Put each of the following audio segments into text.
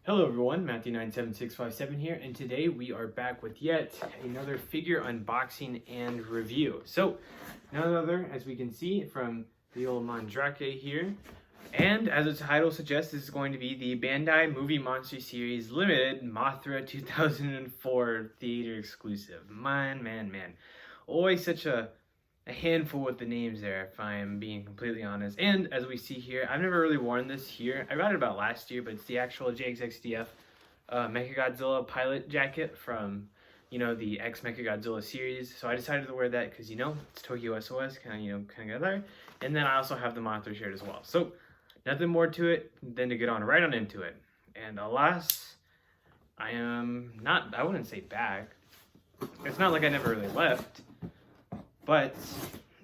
Hello everyone, Matthew97657 here, and today we are back with yet another figure unboxing and review. So, none other, as we can see, from the old Mandrake here, and as its title suggests, this is going to be the Bandai Movie Monster Series Limited Mothra 2004 Theater Exclusive. Man. Always such a handful with the names there, if I am being completely honest. And as we see here, I've never really worn this here. I got it about last year, but it's the actual JXXDF Mechagodzilla pilot jacket from, the X Mechagodzilla series. So I decided to wear that because, it's Tokyo SOS, kind of got there. And then I also have the Mothra shirt as well. So nothing more to it than to get right on into it. And alas, I wouldn't say back. It's not like I never really left. But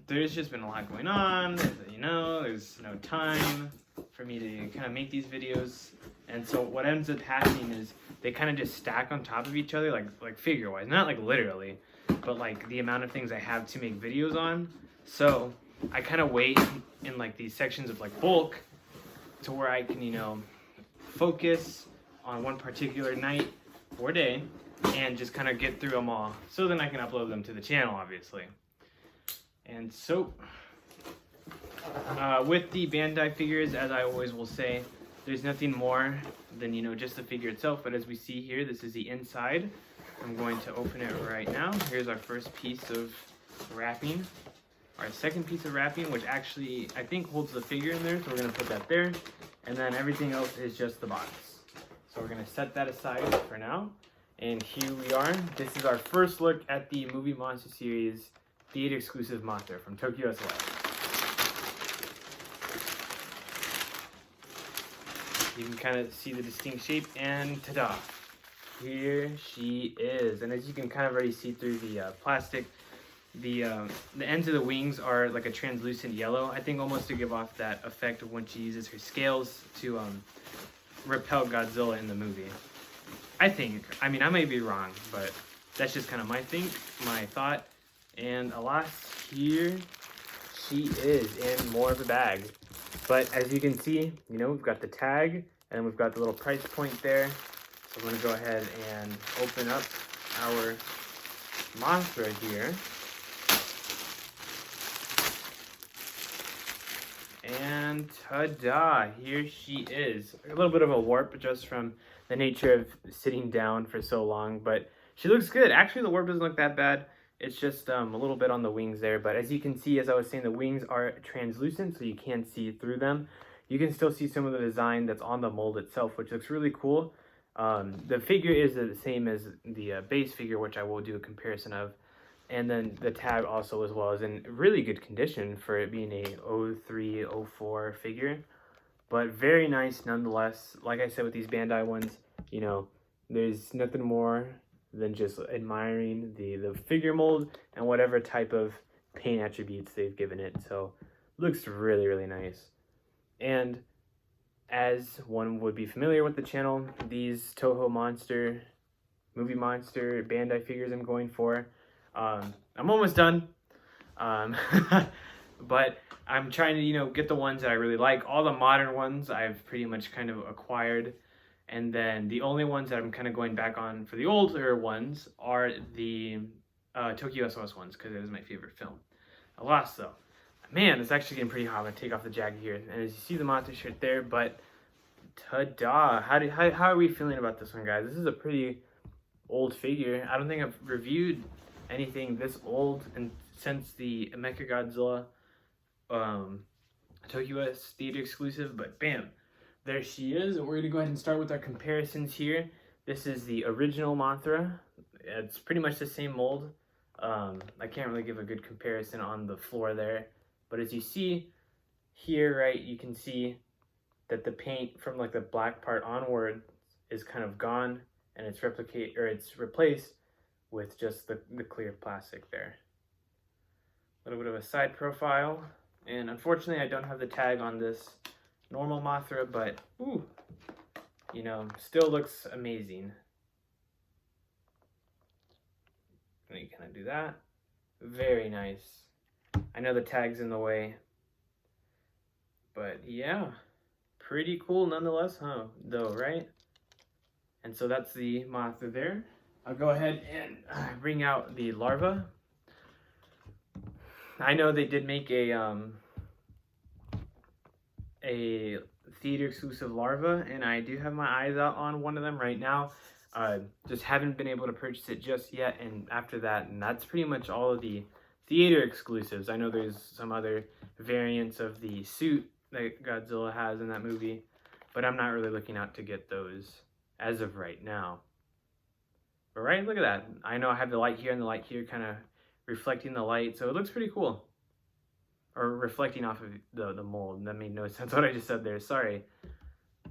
there's just been a lot going on, there's no time for me to kind of make these videos. And so what ends up happening is they kind of just stack on top of each other, like figure-wise. Not like literally, but like the amount of things I have to make videos on. So I kind of wait in like these sections of like bulk to where I can, focus on one particular night or day and just kind of get through them all. So then I can upload them to the channel, obviously. And so, with the Bandai figures, as I always will say, there's nothing more than, just the figure itself. But as we see here, this is the inside. I'm going to open it right now. Here's our first piece of wrapping. Our second piece of wrapping, which actually, I think, holds the figure in there. So we're going to put that there. And then everything else is just the box. So we're going to set that aside for now. And here we are. This is our first look at the Movie Monster Series Theater Exclusive Mothra from Tokyo SOS. You can kind of see the distinct shape, and ta-da! Here she is. And as you can kind of already see through the plastic, the ends of the wings are like a translucent yellow, I think almost to give off that effect of when she uses her scales to repel Godzilla in the movie. I think. I mean, I may be wrong, but that's just kind of my thought. And alas, here she is in more of a bag. But as you can see, we've got the tag and we've got the little price point there. So I'm going to go ahead and open up our Mothra here. And ta-da, here she is. A little bit of a warp just from the nature of sitting down for so long, but she looks good. Actually, the warp doesn't look that bad. It's just a little bit on the wings there, but as you can see, as I was saying, the wings are translucent, so you can't see through them. You can still see some of the design that's on the mold itself, which looks really cool. The figure is the same as the base figure, which I will do a comparison of. And then the tag also as well is in really good condition for it being a 03, 04 figure. But very nice nonetheless. Like I said with these Bandai ones, there's nothing more than just admiring the figure mold and whatever type of paint attributes they've given it. So looks really nice. And as one would be familiar with the channel, these Toho Monster, Movie Monster, Bandai figures I'm going for, I'm almost done. But I'm trying to, get the ones that I really like. All the modern ones I've pretty much kind of acquired. And then the only ones that I'm kind of going back on for the older ones are the Tokyo SOS ones, because it was my favorite film. Alas, though. Man, it's actually getting pretty hot. I'm going to take off the jacket here. And as you see the Mothra shirt there, but ta-da! How are we feeling about this one, guys? This is a pretty old figure. I don't think I've reviewed anything this old since the Mechagodzilla Tokyo S Theater exclusive, but bam! There she is, and we're going to go ahead and start with our comparisons here. This is the original Mothra. It's pretty much the same mold. I can't really give a good comparison on the floor there. But as you see here, right, you can see that the paint from like the black part onward is kind of gone, and it's replaced with just the clear plastic there. A little bit of a side profile. And unfortunately, I don't have the tag on this normal Mothra, but still looks amazing. Let me kind of do that. Very nice. I know the tag's in the way, but yeah, pretty cool nonetheless, huh? Though, right? And so that's the Mothra there. I'll go ahead and bring out the larva. I know they did make a theater exclusive larva, and I do have my eyes out on one of them right now. Just haven't been able to purchase it just yet, and after that, and that's pretty much all of the theater exclusives. I know there's some other variants of the suit that Godzilla has in that movie, but I'm not really looking out to get those as of right now. But right, look at that. I know I have the light here and the light here kind of reflecting the light, so it looks pretty cool. Or reflecting off of the mold. That made no sense what I just said there, sorry.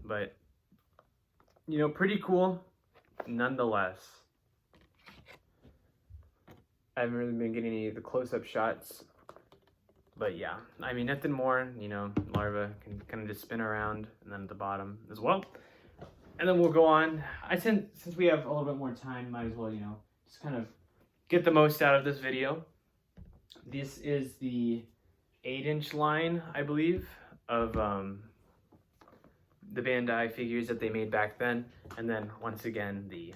But, you know, pretty cool nonetheless. I haven't really been getting any of the close-up shots. But yeah, I mean, nothing more, you know, larva can kind of just spin around, and then at the bottom as well. And then we'll go on. Since we have a little bit more time, might as well, you know, just kind of get the most out of this video. This is the 8-inch line, I believe, of the Bandai figures that they made back then. And then, once again, the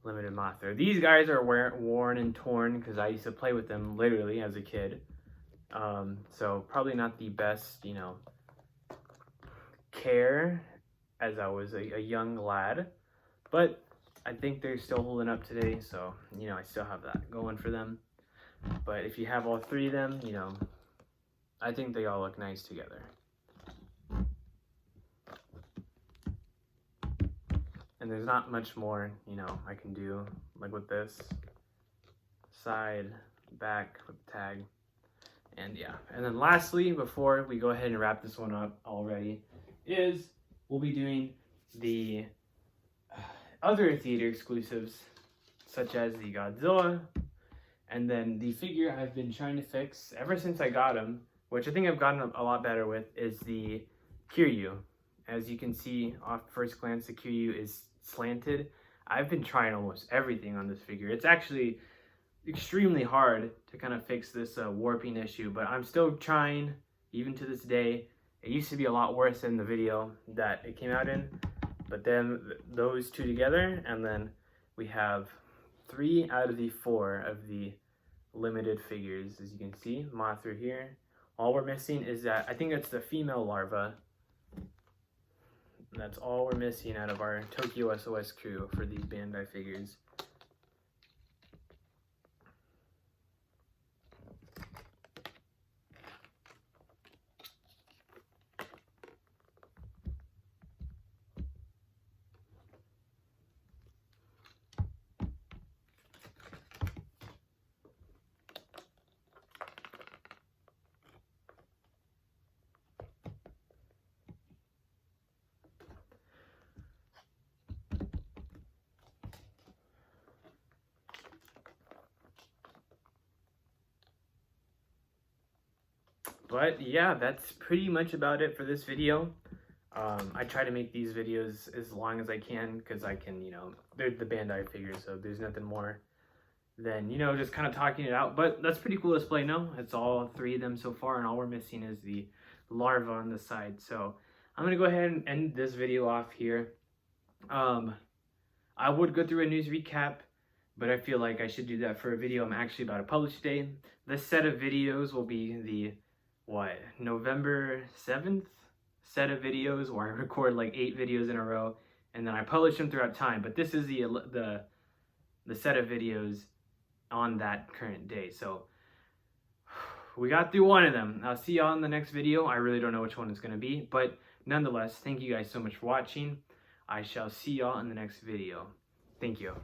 limited Mothra. These guys are worn and torn because I used to play with them literally as a kid. So probably not the best, you know, care as I was a young lad. But I think they're still holding up today, so, you know, I still have that going for them. But if you have all three of them, you know, I think they all look nice together. And there's not much more, you know, I can do, like with this. Side, back, with the tag. And yeah. And then lastly, before we go ahead and wrap this one up already, is we'll be doing the other theater exclusives, such as the Godzilla, and then the figure I've been trying to fix ever since I got him, which I think I've gotten a lot better with, is the Kiryu. As you can see off first glance, the Kiryu is slanted. I've been trying almost everything on this figure. It's actually extremely hard to kind of fix this warping issue, but I'm still trying, even to this day. It used to be a lot worse in the video that it came out in, but then those two together, and then we have 3 out of the 4 of the limited figures, as you can see. Mothra here. All we're missing is that, I think that's the female larva. That's all we're missing out of our Tokyo SOS crew for these Bandai figures. But yeah, that's pretty much about it for this video. I try to make these videos as long as I can because I can, you know, they're the Bandai figures, so there's nothing more than, you know, just kind of talking it out. But that's pretty cool display, no? It's all 3 of them so far, and all we're missing is the larva on the side. So I'm going to go ahead and end this video off here. I would go through a news recap, but I feel like I should do that for a video I'm actually about to publish today. This set of videos will be the November 7th set of videos where I record like 8 videos in a row and then I publish them throughout time. But this is the set of videos on that current day. So we got through one of them. I'll see y'all in the next video. I really don't know which one it's going to be, but nonetheless, thank you guys so much for watching. I shall see y'all in the next video. Thank you.